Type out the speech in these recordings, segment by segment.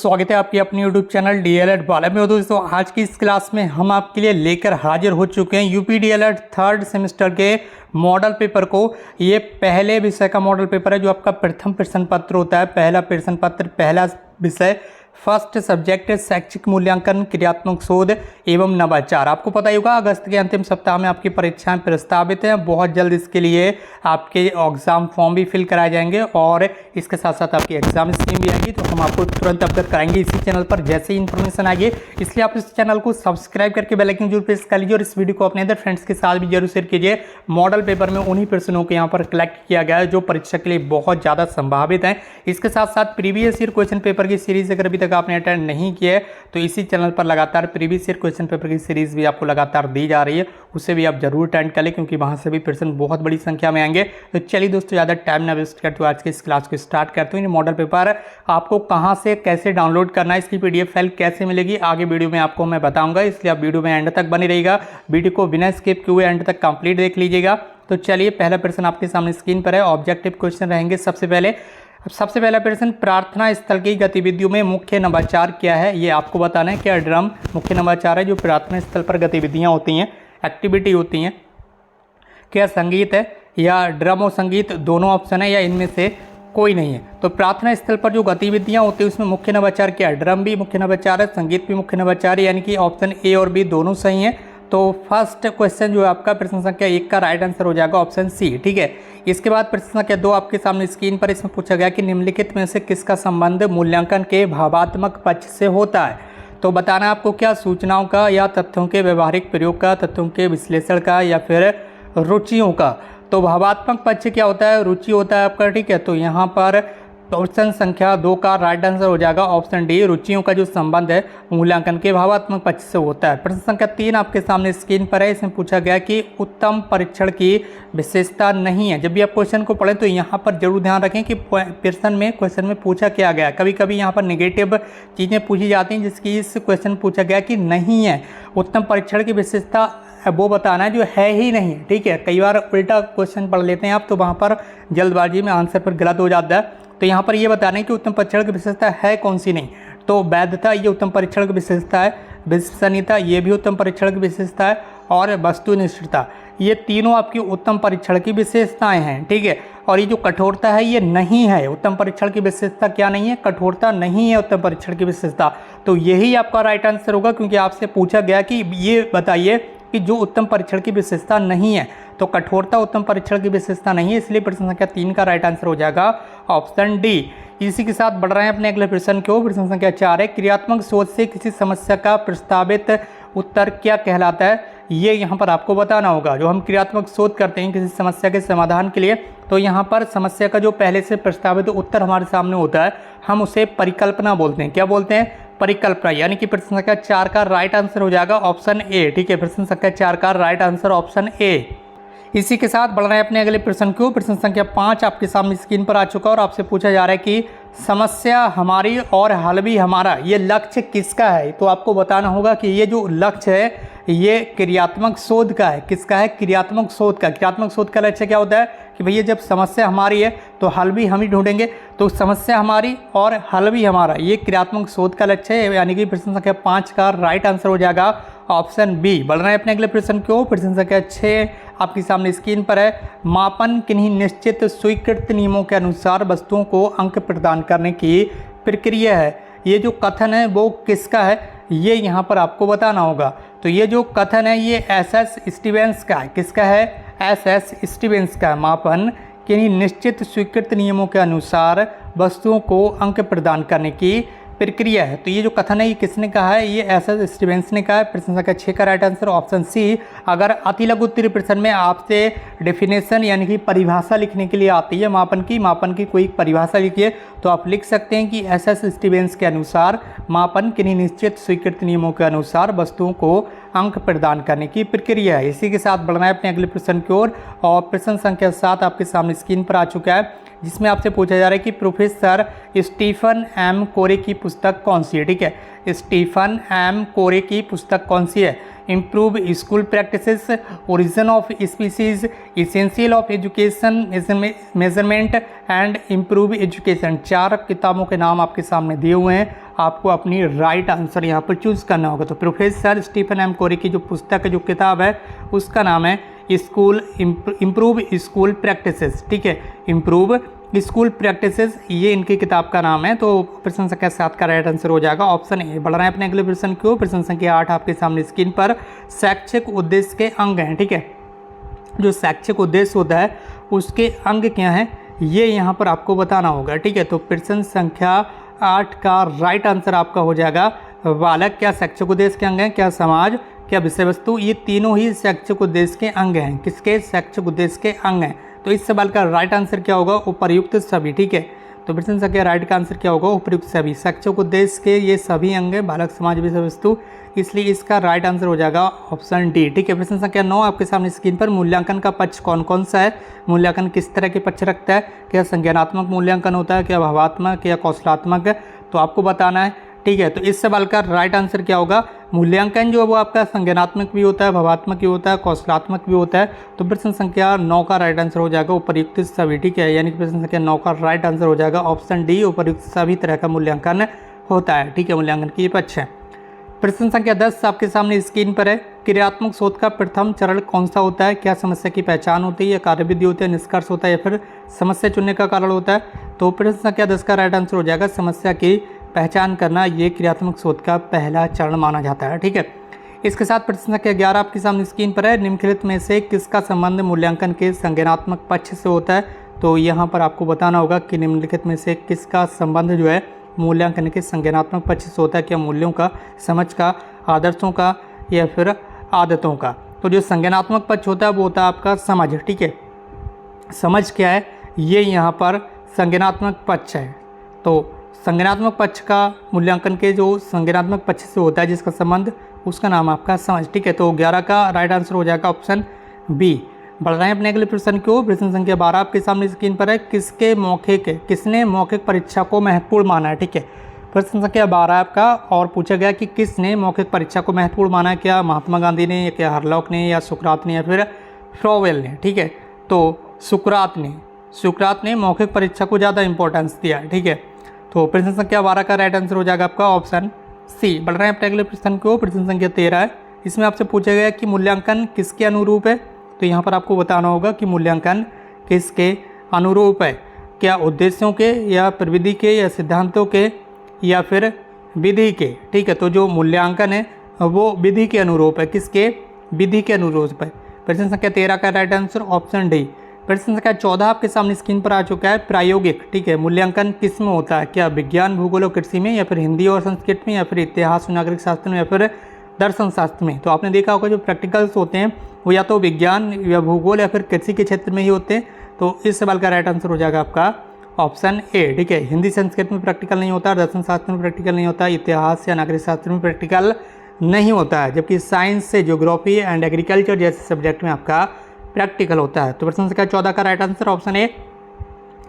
स्वागत है आपकी अपनी YouTube चैनल DLED वाले में। दोस्तों आज की इस क्लास में हम आपके लिए लेकर हाजिर हो चुके हैं यूपी DLED थर्ड सेमेस्टर के मॉडल पेपर को। ये पहले विषय का मॉडल पेपर है जो आपका प्रथम प्रश्न पत्र होता है। पहला प्रश्न पत्र, पहला विषय, फर्स्ट सब्जेक्ट शैक्षिक मूल्यांकन, क्रियात्मक शोध एवं नवाचार। आपको पता ही होगा अगस्त के अंतिम सप्ताह में आपकी परीक्षाएं प्रस्तावित हैं। बहुत जल्द इसके लिए आपके एग्ज़ाम फॉर्म भी फिल कराए जाएंगे और इसके साथ साथ आपकी एग्जाम स्कीम भी आएगी, तो हम आपको तुरंत अवगत कराएंगे इसी चैनल पर जैसे ही इन्फॉर्मेशन आएगी। इसलिए आप इस चैनल को सब्सक्राइब करके बेल आइकन जरूर प्रेस कर लीजिए और इस वीडियो को अपने अदर फ्रेंड्स के साथ भी जरूर शेयर कीजिए। मॉडल पेपर में उन्हीं प्रश्नों को यहाँ पर कलेक्ट किया गया है जो परीक्षा के लिए बहुत ज़्यादा संभावित हैं। इसके साथ साथ प्रीवियस ईयर क्वेश्चन पेपर की सीरीज अगर अभी तक आपने अटेंड नहीं किया है तो इसी चैनल पर लगातार प्रीवियस ईयर क्वेश्चन पेपर की सीरीज भी आपको लगातार दी जा रही है, उसे भी आप जरूर अटेंड करें क्योंकि वहां से भी प्रश्न बहुत बड़ी संख्या में आएंगे। तो चलिए दोस्तों ज़्यादा टाइम ना वेस्ट करते हुए आज के इस क्लास को स्टार्ट करते हैं। मॉडल पेपर आपको कहां से कैसे डाउनलोड करना है, इसकी PDF फाइल कैसे मिलेगी आगे वीडियो में आपको मैं बताऊंगा, इसलिए आप वीडियो में एंड तक बने रहिएगा। वीडियो को बिना स्किप किए एंड तक कंप्लीट देख लीजिएगा। तो चलिए पहला प्रश्न आपके सामने स्क्रीन पर है। ऑब्जेक्टिव क्वेश्चन रहेंगे। सबसे पहला प्रश्न, प्रार्थना स्थल की गतिविधियों में मुख्य नवाचार क्या है, ये आपको बताना है। क्या ड्रम मुख्य नवाचार है जो प्रार्थना स्थल पर गतिविधियां होती हैं, एक्टिविटी होती हैं? क्या संगीत है या ड्रम और संगीत दोनों ऑप्शन है या इनमें से कोई नहीं है? तो प्रार्थना स्थल पर जो गतिविधियां होती है उसमें मुख्य नवाचार क्या है? ड्रम भी मुख्य नवाचार है, संगीत भी मुख्य नवाचार है, यानी कि ऑप्शन ए और बी दोनों सही हैं। तो फर्स्ट क्वेश्चन जो है आपका प्रश्न संख्या 1 का राइट आंसर हो जाएगा ऑप्शन सी, ठीक है। इसके बाद प्रश्न संख्या 2 आपके सामने स्क्रीन पर, इसमें पूछा गया कि निम्नलिखित में से किसका संबंध मूल्यांकन के भावात्मक पक्ष से होता है? तो बताना आपको क्या सूचनाओं का या तथ्यों के व्यवहारिक प्रयोग का, तथ्यों के विश्लेषण का या फिर रुचियों का? तो भावात्मक पक्ष क्या होता है? रुचि होता है आपका, ठीक है। तो यहाँ पर ऑप्शन संख्या 2 का राइट आंसर हो जाएगा ऑप्शन डी, रुचियों का जो संबंध है मूल्यांकन के भावात्मक पक्ष से होता है। प्रश्न संख्या 3 आपके सामने स्क्रीन पर है। इसमें पूछा गया कि उत्तम परीक्षण की विशेषता नहीं है। जब भी आप क्वेश्चन को पढ़ें तो यहाँ पर जरूर ध्यान रखें कि क्वेश्चन में पूछा क्या गया। कभी कभी यहाँ पर नेगेटिव चीज़ें पूछी जाती हैं जिसकी इस क्वेश्चन पूछा गया कि नहीं है। उत्तम परीक्षण की विशेषता वो बताना है जो है ही नहीं, ठीक है। कई बार उल्टा क्वेश्चन पढ़ लेते हैं आप, तो वहाँ पर जल्दबाजी में आंसर पर गलत हो जाता है। तो यहाँ पर ये बताना है कि उत्तम परीक्षण की विशेषता है कौन सी नहीं। तो वैधता ये उत्तम परीक्षण की विशेषता है, विश्वसनीयता ये भी उत्तम परीक्षण की विशेषता है और वस्तुनिष्ठता ये तीनों आपकी उत्तम परीक्षण की विशेषताएं हैं, ठीक है। और ये जो कठोरता है ये नहीं है। उत्तम परीक्षण की विशेषता क्या नहीं है? कठोरता नहीं है उत्तम परीक्षण की विशेषता। तो यही आपका राइट आंसर होगा क्योंकि आपसे पूछा गया कि ये बताइए कि जो उत्तम परीक्षण की विशेषता नहीं है, तो कठोरता उत्तम परीक्षण की विशेषता नहीं है, इसलिए प्रश्न संख्या 3 का राइट आंसर हो जाएगा ऑप्शन डी। इसी के साथ बढ़ रहे हैं अपने अगले प्रश्न को। प्रश्न संख्या 4 है, क्रियात्मक सोच से किसी समस्या का प्रस्तावित उत्तर क्या कहलाता है? ये यहाँ पर आपको बताना होगा। जो हम क्रियात्मक सोच करते हैं किसी समस्या के समाधान के लिए, तो यहाँ पर समस्या का जो पहले से प्रस्तावित उत्तर हमारे सामने होता है हम उसे परिकल्पना बोलते हैं। क्या बोलते हैं? परिकल्पना। यानी कि प्रश्न संख्या 4 का राइट आंसर हो जाएगा ऑप्शन ए, ठीक है। प्रश्न संख्या 4 का राइट आंसर ऑप्शन ए। इसी के साथ बढ़ रहे हैं अपने अगले प्रश्न को। प्रश्न संख्या 5 आपके सामने स्क्रीन पर आ चुका है और आपसे पूछा जा रहा है कि समस्या हमारी और हल भी हमारा, ये लक्ष्य किसका है? तो आपको बताना होगा कि ये जो लक्ष्य है ये क्रियात्मक शोध का है। किसका है? क्रियात्मक शोध का। क्रियात्मक शोध का लक्ष्य क्या होता है कि भैया जब समस्या हमारी है तो हल भी हम ही ढूंढेंगे। तो समस्या हमारी और हल भी हमारा, ये क्रियात्मक शोध का लक्ष्य है, यानी कि प्रश्न संख्या 5 का राइट आंसर हो जाएगा ऑप्शन बी। बढ़ रहे हैं अपने अगले प्रश्न को। प्रश्न संख्या 6 आपकी सामने स्क्रीन पर है। मापन किन्हीं निश्चित स्वीकृत नियमों के अनुसार वस्तुओं को अंक प्रदान करने की प्रक्रिया है। ये जो कथन है वो किसका है? ये यहाँ पर आपको बताना होगा। तो ये जो कथन है ये SS स्टीवेंस का है। किसका है? SS स्टीवेंस का। मापन किन्हीं निश्चित स्वीकृत नियमों के अनुसार वस्तुओं को अंक प्रदान करने की प्रक्रिया है। तो ये जो कथन है ये किसने कहा है? ये SS स्टीवेंस ने कहा है। प्रश्न संख्या 6 का राइट आंसर ऑप्शन सी। अगर अति लघु उत्तरीय प्रश्न में आपसे डेफिनेशन यानी कि परिभाषा लिखने के लिए आती है मापन की कोई परिभाषा लिखिए, तो आप लिख सकते हैं कि SS स्टीवेंस के अनुसार मापन किन्हीं निश्चित स्वीकृत नियमों के अनुसार वस्तुओं को अंक प्रदान करने की प्रक्रिया है। इसी के साथ बढ़ना है अपने अगले प्रश्न की ओर और प्रश्न संख्या 7 आपके सामने स्क्रीन पर आ चुका है, जिसमें आपसे पूछा जा रहा है कि प्रोफेसर स्टीफन एम कोरे की पुस्तक कौन सी है, ठीक है। स्टीफन एम कोरे की पुस्तक कौन सी है? Improve school practices, origin of species, essential of education measurement and improve education. 4 किताबों के नाम आपके सामने दिए हुए हैं, आपको अपनी राइट आंसर यहाँ पर चूज़ करना होगा। तो प्रोफेसर स्टीफन एम कोरी की जो पुस्तक जो किताब है उसका नाम है इम्प्रूव स्कूल प्रैक्टिसेस, ठीक है, इम्प्रूव स्कूल प्रैक्टिसेस, ये इनकी किताब का नाम है। तो प्रश्न संख्या 7 का राइट आंसर हो जाएगा ऑप्शन ए। बढ़ रहे हैं अपने अगले प्रश्न को। प्रश्न संख्या 8 आपके सामने स्क्रीन पर शैक्षिक उद्देश्य के अंग हैं, ठीक है। जो शैक्षिक उद्देश्य होता है उसके अंग क्या हैं ये यहाँ पर आपको बताना होगा, ठीक है। तो प्रश्न संख्या 8 का राइट आंसर आपका हो जाएगा बालक। क्या शैक्षिक उद्देश्य के अंग हैं, क्या समाज, क्या विषय वस्तु, ये तीनों ही शैक्षिक उद्देश्य के अंग हैं। किसके? शैक्षिक उद्देश्य के अंग हैं। तो इस सवाल का राइट आंसर क्या होगा? उपर्युक्त सभी, ठीक है। तो प्रश्न संख्या राइट का आंसर क्या होगा? उपर्युक्त सभी। शैक्षिक उद्देश्य के ये सभी अंग हैं, बालक, समाज, विषय वस्तु, इसलिए इसका राइट आंसर हो जाएगा ऑप्शन डी, ठीक है। प्रश्न संख्या 9 आपके सामने स्क्रीन पर मूल्यांकन का पक्ष कौन कौन सा है, मूल्यांकन किस तरह के पक्ष रखता है, क्या संज्ञानात्मक मूल्यांकन होता है, क्या भावात्मक या कौशलात्मक है, तो आपको बताना है, ठीक है। तो इस सवाल का राइट आंसर क्या होगा? मूल्यांकन जो है वो आपका संज्ञानात्मक भी होता है, भावात्मक भी होता है, कौशलात्मक भी होता है। तो प्रश्न संख्या 9 का राइट आंसर हो जाएगा उपर्युक्त सभी, ठीक है। यानी कि प्रश्न संख्या 9 का राइट आंसर हो जाएगा ऑप्शन डी, उपर्युक्त सभी तरह का मूल्यांकन होता है, ठीक है। मूल्यांकन की पक्ष है। प्रश्न संख्या 10 आपके सामने स्क्रीन पर है। क्रियात्मक शोध का प्रथम चरण कौन सा होता है? क्या समस्या की पहचान होती है, या कार्यविधि होती है, निष्कर्ष होता है, या फिर समस्या चुनने का कारण होता है? तो प्रश्न संख्या 10 का राइट आंसर हो जाएगा समस्या की पहचान करना, ये क्रियात्मक शोध का पहला चरण माना जाता है, ठीक है। इसके साथ प्रश्न संख्या 11 आपके सामने स्क्रीन पर है। निम्नलिखित में से किसका संबंध मूल्यांकन के संज्ञानात्मक पक्ष से होता है? तो यहाँ पर आपको बताना होगा कि निम्नलिखित में से किसका संबंध जो है मूल्यांकन के संज्ञानात्मक पक्ष से होता है। क्या मूल्यों का, समझ का, आदर्शों का, या फिर आदतों का? तो जो संज्ञानात्मक पक्ष होता है वो होता है आपका समझ, ठीक है। समझ क्या है? ये यहाँ पर संज्ञानात्मक पक्ष है। तो संज्ञानात्मक पक्ष का मूल्यांकन के जो संज्ञानात्मक पक्ष से होता है जिसका संबंध, उसका नाम आपका समझ, ठीक है। तो 11 का राइट आंसर हो जाएगा ऑप्शन बी। बढ़ रहे हैं अपने अगले प्रश्न को। प्रश्न संख्या 12 आपके सामने स्क्रीन पर है। किसने मौखिक परीक्षा को महत्वपूर्ण माना है, ठीक है। प्रश्न संख्या 12 आपका और पूछा गया कि किसने मौखिक परीक्षा को महत्वपूर्ण माना है? क्या महात्मा गांधी ने, या क्या हरलॉक ने, या सुकरात ने, या फिर फ्रोवेल ने, ठीक है। तो सुकरात ने मौखिक परीक्षा को ज़्यादा इंपॉर्टेंस दिया है, ठीक है। तो प्रश्न संख्या 12 का राइट आंसर हो जाएगा आपका ऑप्शन सी। बढ़ रहे हैं अपने अगले प्रश्न को। प्रश्न संख्या 13 है। इसमें आपसे पूछा गया कि मूल्यांकन किसके अनुरूप है? तो यहाँ पर आपको बताना होगा कि मूल्यांकन किसके अनुरूप है। क्या उद्देश्यों के, या प्रविधि के, या सिद्धांतों के, या फिर विधि के, ठीक है। तो जो मूल्यांकन है वो विधि के अनुरूप है। किसके? विधि के अनुरूप है। प्रश्न संख्या 13 का राइट आंसर ऑप्शन डी। प्रश्न संख्या 14 आपके सामने स्क्रीन पर आ चुका है। प्रायोगिक, ठीक है, मूल्यांकन किस में होता है? क्या विज्ञान, भूगोल और कृषि में, या फिर हिंदी और संस्कृत में, या फिर इतिहास और नागरिक शास्त्र में, या फिर दर्शन शास्त्र में? तो आपने देखा होगा जो प्रैक्टिकल्स होते हैं वो या तो विज्ञान या भूगोल या फिर कृषि के क्षेत्र में ही होते हैं। तो इस सवाल का राइट आंसर हो जाएगा आपका ऑप्शन ए, ठीक है। हिंदी संस्कृत में प्रैक्टिकल नहीं होता, दर्शन शास्त्र में प्रैक्टिकल नहीं होता, इतिहास या नागरिक शास्त्र में प्रैक्टिकल नहीं होता है, जबकि साइंस से ज्योग्राफी एंड एग्रीकल्चर जैसे सब्जेक्ट में आपका प्रैक्टिकल होता है। तो प्रश्न संख्या 14 का राइट आंसर ऑप्शन ए।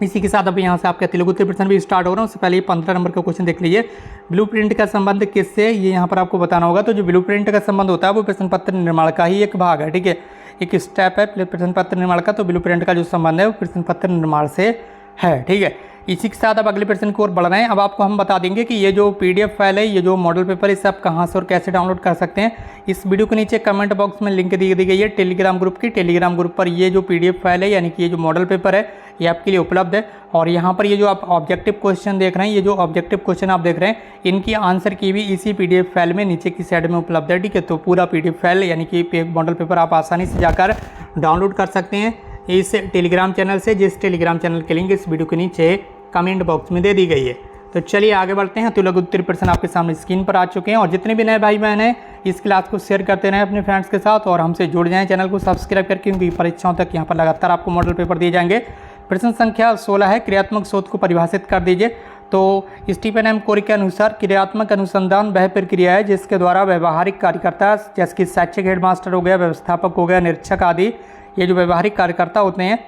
इसी के साथ अब यहाँ से आपका तेलुगु उत्तर प्रश्न भी स्टार्ट हो रहा है। उससे पहले 15 नंबर का क्वेश्चन देख लीजिए। ब्लूप्रिंट का संबंध किससे, ये यहाँ पर आपको बताना होगा। तो जो ब्लूप्रिंट का संबंध होता है वो प्रश्न पत्र निर्माण का ही एक भाग है, ठीक है, एक स्टेप है प्रश्न पत्र निर्माण का। तो ब्लूप्रिंट का जो संबंध है वो प्रश्न पत्र निर्माण से है, ठीक है। इसी के साथ अब अगले प्रश्न की ओर बढ़ रहे हैं। अब आपको हम बता देंगे कि ये जो PDF फाइल है, ये जो मॉडल पेपर है, इसे आप कहाँ से और कैसे डाउनलोड कर सकते हैं। इस वीडियो के नीचे कमेंट बॉक्स में लिंक दी गई है टेलीग्राम ग्रुप की। टेलीग्राम ग्रुप पर ये जो PDF फाइल है, यानी कि ये जो मॉडल पेपर है, ये आपके लिए उपलब्ध है। और यहाँ पर ये जो आप ऑब्जेक्टिव क्वेश्चन देख रहे हैं, ये जो ऑब्जेक्टिव क्वेश्चन आप देख रहे हैं, इनकी आंसर की भी इसी PDF फाइल में नीचे की साइड में उपलब्ध है, ठीक है। तो पूरा PDF फाइल यानी कि मॉडल पेपर आप आसानी से जाकर डाउनलोड कर सकते हैं इस टेलीग्राम चैनल से, जिस टेलीग्राम चैनल की लिंक इस वीडियो के नीचे कमेंट बॉक्स में दे दी गई है। तो चलिए आगे बढ़ते हैं। तेलुगु उत्तर प्रश्न आपके सामने स्क्रीन पर आ चुके हैं। और जितने भी नए भाई बहन हैं इस क्लास को शेयर करते रहें अपने फ्रेंड्स के साथ, और हमसे जुड़ जाएं चैनल को सब्सक्राइब करके, क्योंकि परीक्षाओं तक यहाँ पर लगातार आपको मॉडल पेपर दिए जाएंगे। प्रश्न संख्या 16 है। क्रियात्मक शोध को परिभाषित कर दीजिए। तो स्टीफन एम कोरी के अनुसार क्रियात्मक अनुसंधान वह प्रक्रिया है जिसके द्वारा व्यवहारिक कार्यकर्ता, जैसे कि शैक्षिक हेडमास्टर हो गया, व्यवस्थापक हो गया, निरीक्षक आदि, ये जो व्यवहारिक कार्यकर्ता होते हैं,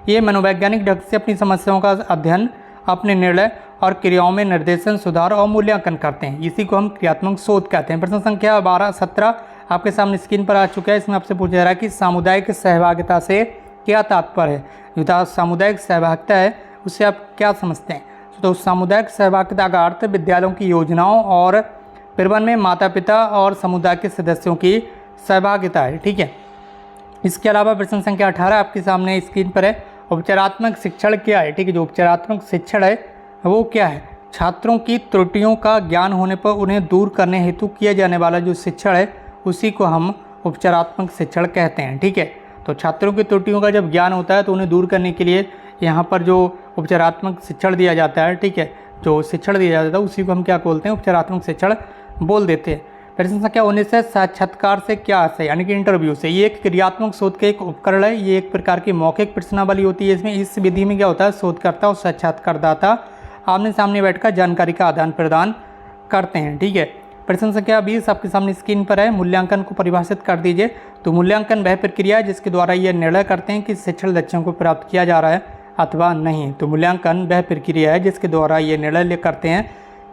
ये मनोवैज्ञानिक ढंग से अपनी समस्याओं का अध्ययन, अपने निर्णय और क्रियाओं में निर्देशन, सुधार और मूल्यांकन करते हैं। इसी को हम क्रियात्मक शोध कहते हैं। प्रश्न संख्या 17 आपके सामने स्क्रीन पर आ चुका है। इसमें आपसे पूछा जा रहा है कि सामुदायिक सहभागिता से क्या तात्पर्य है। जो सामुदायिक सहभागिता है उससे आप क्या समझते हैं? तो सामुदायिक सहभागिता का अर्थ विद्यालयों की योजनाओं और प्रबंधन में माता पिता और समुदाय के सदस्यों की सहभागिता है। ठीक है, इसके अलावा प्रश्न संख्या 18 आपके सामने स्क्रीन पर है। उपचारात्मक शिक्षण क्या है? ठीक है, जो उपचारात्मक शिक्षण है वो क्या है? छात्रों की त्रुटियों का ज्ञान होने पर उन्हें दूर करने हेतु किया जाने वाला जो शिक्षण है उसी को हम उपचारात्मक शिक्षण कहते हैं। ठीक है, तो छात्रों की त्रुटियों का जब ज्ञान होता है तो उन्हें दूर करने के लिए यहाँ पर जो उपचारात्मक शिक्षण दिया जाता है, ठीक है, जो शिक्षण दिया जाता है उसी को हम क्या बोलते हैं? उपचारात्मक शिक्षण बोल देते हैं। प्रश्न संख्या 19 है, साक्षात्कार से क्या अर्थ है? यानी कि इंटरव्यू से। ये एक क्रियात्मक शोध का एक उपकरण है। ये एक प्रकार की मौखिक प्रश्नावली होती है। इसमें इस विधि में क्या होता है? शोधकर्ता और साक्षात्कारदाता आमने सामने बैठकर जानकारी का आदान प्रदान करते हैं। ठीक है, प्रश्न संख्या 20 आपके सामने स्क्रीन पर है। मूल्यांकन को परिभाषित कर दीजिए। तो मूल्यांकन वह प्रक्रिया है जिसके द्वारा ये निर्णय करते हैं कि शिक्षण लक्ष्यों को प्राप्त किया जा रहा है अथवा नहीं। तो मूल्यांकन वह प्रक्रिया है जिसके द्वारा ये निर्णय करते हैं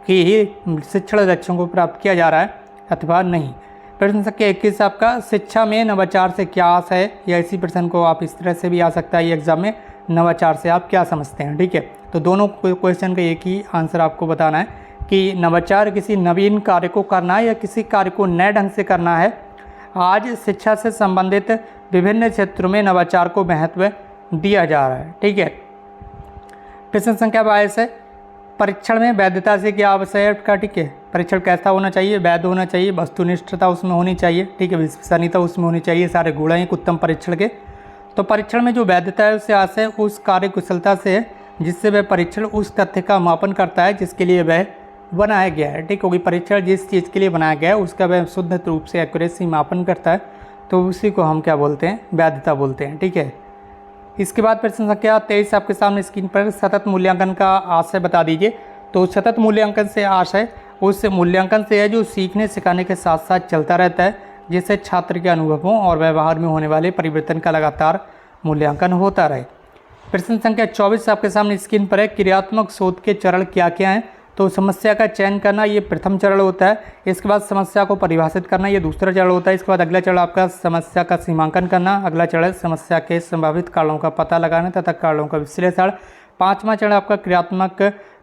कि शिक्षण लक्ष्यों को प्राप्त किया जा रहा है अथवा नहीं। प्रश्न संख्या 21 आपका, शिक्षा में नवाचार से क्या आस है? या इसी प्रश्न को आप इस तरह से भी आ सकता है ये एग्जाम में, नवाचार से आप क्या समझते हैं? ठीक है, तो दोनों क्वेश्चन का एक ही आंसर आपको बताना है कि नवाचार किसी नवीन कार्य को करना है या किसी कार्य को नए ढंग से करना है। आज शिक्षा से संबंधित विभिन्न क्षेत्रों में नवाचार को महत्व दिया जा रहा है। ठीक है, प्रश्न संख्या 22 है, परीक्षण में वैधता से क्या आवश्यक है? ठीक है, परीक्षण कैसा होना चाहिए? वैध होना चाहिए, वस्तुनिष्ठता उसमें होनी चाहिए, ठीक है, विश्वसनीयता उसमें होनी चाहिए, सारे गुण हैं उत्तम परीक्षण के। तो परीक्षण में जो वैधता है उससे आशय उस कार्य कुशलता से है जिससे वह परीक्षण उस तथ्य का मापन करता है जिसके लिए वह बनाया गया है। ठीक, क्योंकि परीक्षण जिस चीज़ के लिए बनाया गया है उसका वह शुद्ध रूप से एक्यूरेसी मापन करता है, तो उसी को हम क्या बोलते हैं? वैधता बोलते हैं। ठीक है, इसके बाद प्रश्न संख्या 23 आपके सामने स्क्रीन पर, सतत मूल्यांकन का आशय बता दीजिए। तो सतत मूल्यांकन से आशय उस मूल्यांकन से है जो सीखने सिखाने के साथ साथ चलता रहता है, जिससे छात्र के अनुभवों और व्यवहार में होने वाले परिवर्तन का लगातार मूल्यांकन होता रहे। प्रश्न संख्या 24 आपके सामने स्क्रीन पर है, क्रियात्मक शोध के चरण क्या क्या हैं? तो समस्या का चयन करना ये प्रथम चरण होता है। इसके बाद समस्या को परिभाषित करना ये दूसरा चरण होता है। इसके बाद अगला चरण आपका समस्या का सीमांकन करना, अगला चरण समस्या के संभावित कारणों का पता लगाना तथा कारणों का विश्लेषण, पांचवा चरण आपका क्रियात्मक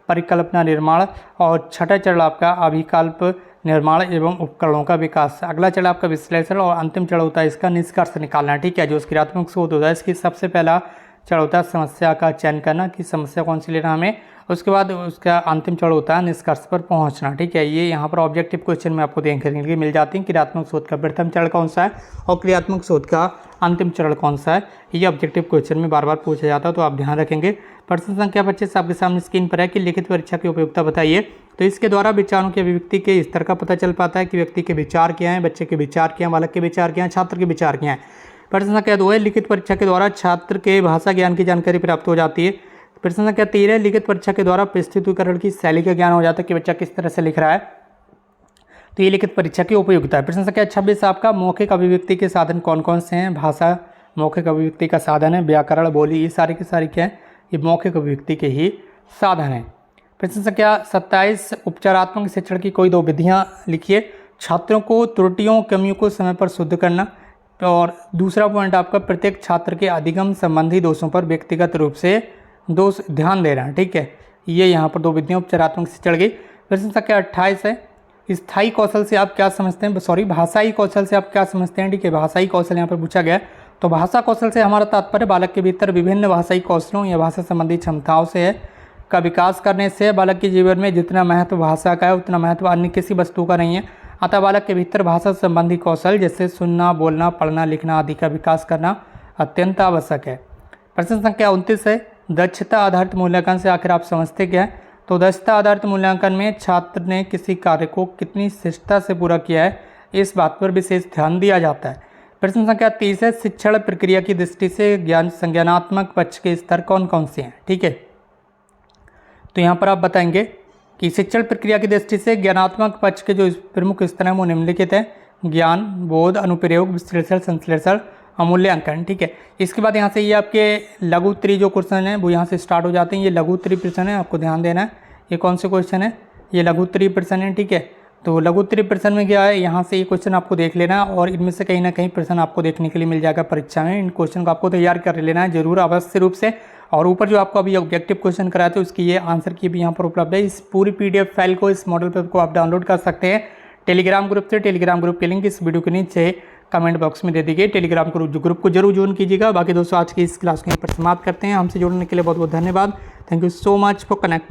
परिकल्पना निर्माण और छठा चरण आपका अभिकल्प निर्माण एवं उपकरणों का विकास। अगला चरण आपका विश्लेषण और अंतिम चरण होता है इसका निष्कर्ष निकालना। ठीक है, जो क्रियात्मक शोध होता है इसकी सबसे पहला चरण होता है समस्या का चयन करना कि समस्या कौन सी लेना हमें, उसके बाद उसका अंतिम चरण होता है निष्कर्ष पर पहुंचना। ठीक है, ये यहाँ पर ऑब्जेक्टिव क्वेश्चन में आपको देखने के लिए मिल जाती हैं। क्रियात्मक शोध का प्रथम चरण कौन सा है और क्रियात्मक शोध का अंतिम चरण कौन सा है, ये ऑब्जेक्टिव क्वेश्चन में बार बार पूछा जाता है, तो आप ध्यान रखेंगे। प्रश्न संख्या 25 आपके सामने स्क्रीन पर है कि लिखित परीक्षा की उपयोगिता बताइए। तो इसके द्वारा विचारों की अभिव्यक्ति के स्तर का पता चल पाता है कि व्यक्ति के विचार क्या हैं, बच्चे के विचार क्या हैं, बालक के विचार क्या हैं, छात्र के विचार क्या हैं। प्रश्न संख्या 2 है, लिखित परीक्षा के द्वारा छात्र के भाषा ज्ञान की जानकारी प्राप्त हो जाती है। प्रश्न संख्या 3 है, लिखित परीक्षा के द्वारा प्रस्तुतीकरण की शैली का ज्ञान हो जाता है कि बच्चा किस तरह से लिख रहा है, तो ये लिखित परीक्षा की उपयोगिता है। प्रश्न संख्या 26 आपका मौखिक अभिव्यक्ति के साधन कौन कौन से हैं? भाषा मौखिक अभिव्यक्ति का साधन है, व्याकरण बोली ये सारी की सारी क्या है, ये मौखिक अभिव्यक्ति के ही साधन है। प्रश्न संख्या 27, उपचारात्मक शिक्षण की कोई दो विधियाँ लिखिए। छात्रों को त्रुटियों कमियों को समय पर शुद्ध करना, और दूसरा पॉइंट आपका प्रत्येक छात्र के अधिगम संबंधी दोषों पर व्यक्तिगत रूप से दोष ध्यान देना। ठीक है, ये यहाँ पर दो विधियाँ उपचारात्मक शिक्षण की। प्रश्न संख्या 28 है, स्थायी कौशल से आप क्या समझते हैं? भाषाई कौशल से आप क्या समझते हैं? ठीक है, भाषाई कौशल यहाँ पर पूछा गया। तो भाषा कौशल से हमारा तात्पर्य बालक के भीतर विभिन्न भाषाई कौशलों या भाषा संबंधी क्षमताओं से है का विकास करने से। बालक के जीवन में जितना महत्व भाषा का है उतना महत्व अन्य किसी वस्तु का नहीं है। अतः बालक के भीतर भाषा संबंधी कौशल जैसे सुनना, बोलना, पढ़ना, लिखना आदि का विकास करना अत्यंत आवश्यक है। प्रश्न संख्या 29 है, दक्षता आधारित मूल्यांकन से आखिर आप समझते क्या है? तो दक्षता आधारित मूल्यांकन में छात्र ने किसी कार्य को कितनी शिष्टता से पूरा किया है इस बात पर विशेष ध्यान दिया जाता है। प्रश्न संख्या 30 है, शिक्षण प्रक्रिया की दृष्टि से संज्ञानात्मक पक्ष के स्तर कौन कौन से हैं? ठीक है, तो यहाँ पर आप बताएंगे कि शिक्षण प्रक्रिया की दृष्टि से ज्ञानात्मक पक्ष के जो प्रमुख स्तर हैं वो निम्नलिखित हैं: ज्ञान, बोध, अनुप्रयोग, विश्लेषण, संश्लेषण, मूल्यांकन। ठीक है, इसके बाद यहाँ से ये आपके लघु त्रि जो क्वेश्चन हैं वो यहाँ से स्टार्ट हो जाते हैं। ये लघु त्रि प्रश्न है, आपको ध्यान देना है। ये कौन से क्वेश्चन है? ये लघु त्रि प्रश्न है। ठीक है, तो लघु उत्तरीय प्रश्न में क्या है, यहाँ से ये क्वेश्चन आपको देख लेना और इनमें से कहीं ना कहीं प्रश्न आपको देखने के लिए मिल जाएगा परीक्षा में। इन क्वेश्चन को आपको तैयार कर लेना है जरूर अवश्य रूप से। और ऊपर जो आपको अभी ऑब्जेक्टिव क्वेश्चन कराए थे उसकी ये आंसर की भी यहाँ पर उपलब्ध है। इस पूरी PDF फाइल को, इस मॉडल पेपर को आप डाउनलोड कर सकते हैं टेलीग्राम ग्रुप से। टेलीग्राम ग्रुप की लिंक इस वीडियो के नीचे कमेंट बॉक्स में दे दी गई। टेलीग्राम ग्रुप को जरूर ज्वाइन कीजिएगा। बाकी दोस्तों आज की इस क्लास को यहीं पर समाप्त करते हैं। हमसे जुड़ने के लिए बहुत बहुत धन्यवाद। Thank you so much for connect.